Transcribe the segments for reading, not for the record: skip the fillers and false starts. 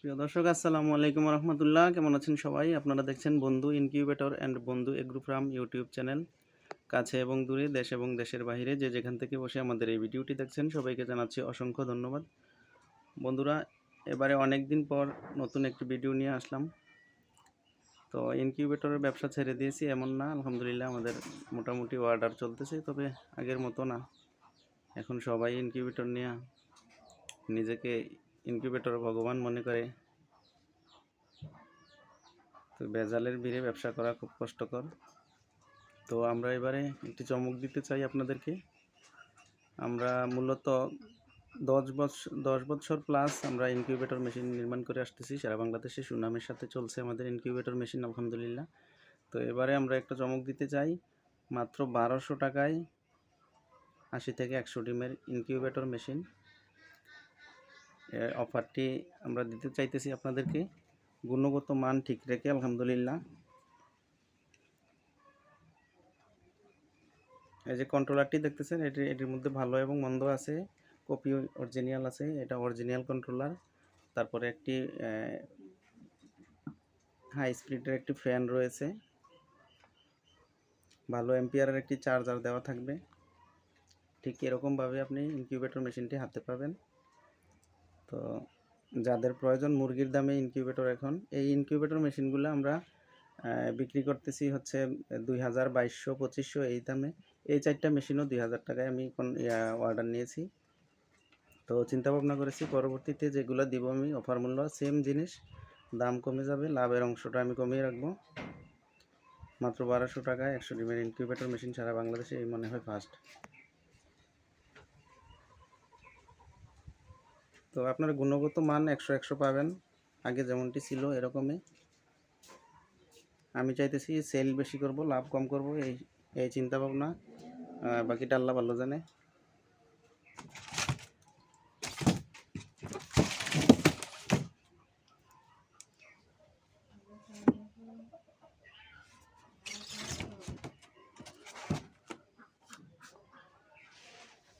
প্রিয় দর্শক আসসালামু আলাইকুম রহমতুল্লাহ, কেমন আছেন সবাই? আপনারা দেখছেন বন্ধু ইনকিউবেটর অ্যান্ড বন্ধু এগ্রো ফার্ম ইউটিউব চ্যানেল। কাছে এবং দূরে, দেশ এবং দেশের বাইরে যে যেখান থেকে বসে আমাদের এই ভিডিওটি দেখছেন সবাইকে জানাচ্ছি অসংখ্য ধন্যবাদ। বন্ধুরা, এবারে অনেক দিন পর নতুন একটি ভিডিও নিয়ে আসলাম। তো ইনকিউবেটরের ব্যবসা ছেড়ে দিয়েছি এমন না, আলহামদুলিল্লাহ আমাদের মোটামুটি অর্ডার চলতেছে, তবে আগের মতো না। এখন সবাই ইনকিউবেটর নিয়ে নিজেকে ইনকিউবেটর ভগবান মনে করে। তো ভেজালের ভিড়ে ব্যবসা করা খুব কষ্টকর। তো আমরা এবারে একটি চমক দিতে চাই আপনাদেরকে। আমরা মূলত 10 বছর প্লাস আমরা ইনকিউবেটর মেশিন নির্মাণ করে আসতেছি। সারা বাংলাদেশে সুনামের সাথে চলছে আমাদের ইনকিউবেটর মেশিন, আলহামদুলিল্লাহ। তো এবারে আমরা একটা চমক দিতে চাই। মাত্র 1200 টাকায় 80 থেকে 100 ডিমের ইনকিউবেটর মেশিন অফারটি আমরা দিতে চাইতেছি আপনাদেরকে, গুণগত মান ঠিক রেখে, আলহামদুলিল্লাহ। এই যে কন্ট্রোলারটি দেখতেছেন, এটির মধ্যে ভালো এবং মন্দ আছে, কপি অরিজিনাল আছে, এটা অরিজিনাল কন্ট্রোলার। তারপরে একটি হাই স্পিডের একটি ফ্যান রয়েছে, ভালো এম্পিয়ারের একটি চার্জার দেওয়া থাকবে। ঠিক এরকমভাবে আপনি ইনকিউবেটর মেশিনটি হাতে পাবেন। তো যাদের প্রয়োজন মুরগির দামে ইনকিউবেটর, এখন এই ইনকিউবেটর মেশিনগুলো আমরা বিক্রি করতেছি হচ্ছে 2000, 2200, 2500 এই দামে। এই 4টা মেশিনও 2000 টাকায় আমি অর্ডার নিয়েছি। তো চিন্তা ভাবনা করেছি পরবর্তীতে যেগুলো দিব আমি অফার মূল্য, সেম জিনিস, দাম কমে যাবে, লাভের অংশটা আমি কমিয়ে রাখবো। মাত্র 1200 টাকায় 100 ডিমের ইনকিউবেটর মেশিন সারা বাংলাদেশে এই মনে হয় ফার্স্ট। তো আপনার গুণগত মান 100 পাবেন, আগে যেমনটি ছিল এরকমই। আমি চাইতেছি সেল বেশি করব, লাভ কম করব, এই চিন্তা ভাবনা। বাকিটা আল্লাহ ভালো জানে।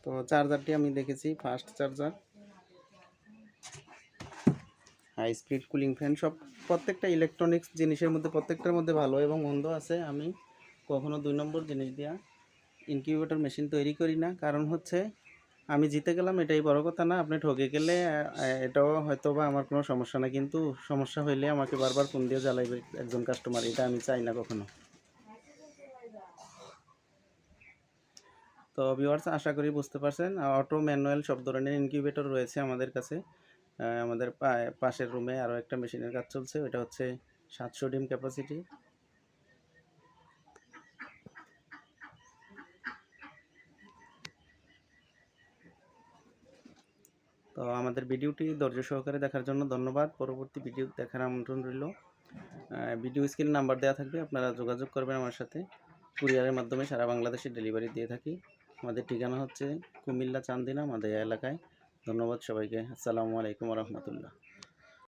তো চার্জারটি আমি দেখেছি fast charger, high speed cooling fan, সব প্রত্যেকটা ইলেকট্রনিক্স জিনিসের মধ্যে প্রত্যেকটার মধ্যে ভালো এবং মন্দ আছে। আমি কখনো 2 নম্বর জিনিস দিয়া ইনকিউবেটর মেশিন তৈরি করি না। কারণ হচ্ছে আমি জিতে গেলাম এটাই বড় কথা না, আপনি ঠকে গেলে এটাও হয়তো বা আমার কোনো সমস্যা না, কিন্তু সমস্যা হইলে আমাকে বারবার ফোন দিয়ে জ্বালাইবে একজন কাস্টমার, এটা আমি চাই না কখনো। তো ভিউয়ার্স, আশা করি বুঝতে পারছেন। অটো ম্যানুয়াল সব ধরনের ইনকিউবেটর রয়েছে আমাদের কাছে। আমাদের পাশের রুমে আরও একটা মেশিনের কাজ চলছে, ওইটা হচ্ছে 700 ডিম ক্যাপাসিটি। তো আমাদের ভিডিওটি ধৈর্য সহকারে দেখার জন্য ধন্যবাদ। পরবর্তী ভিডিও দেখার আমন্ত্রণ রইল। ভিডিও স্ক্রিন নাম্বার দেওয়া থাকবে, আপনারা যোগাযোগ করবেন আমার সাথে। কুরিয়ারের মাধ্যমে সারা বাংলাদেশে ডেলিভারি দিয়ে থাকি। আমাদের ঠিকানা হচ্ছে কুমিল্লা চান্দিনা মাদায়া এলাকায়। ধন্যবাদ সবাইকে। আসসালামু আলাইকুম রহমতুল্লাহ।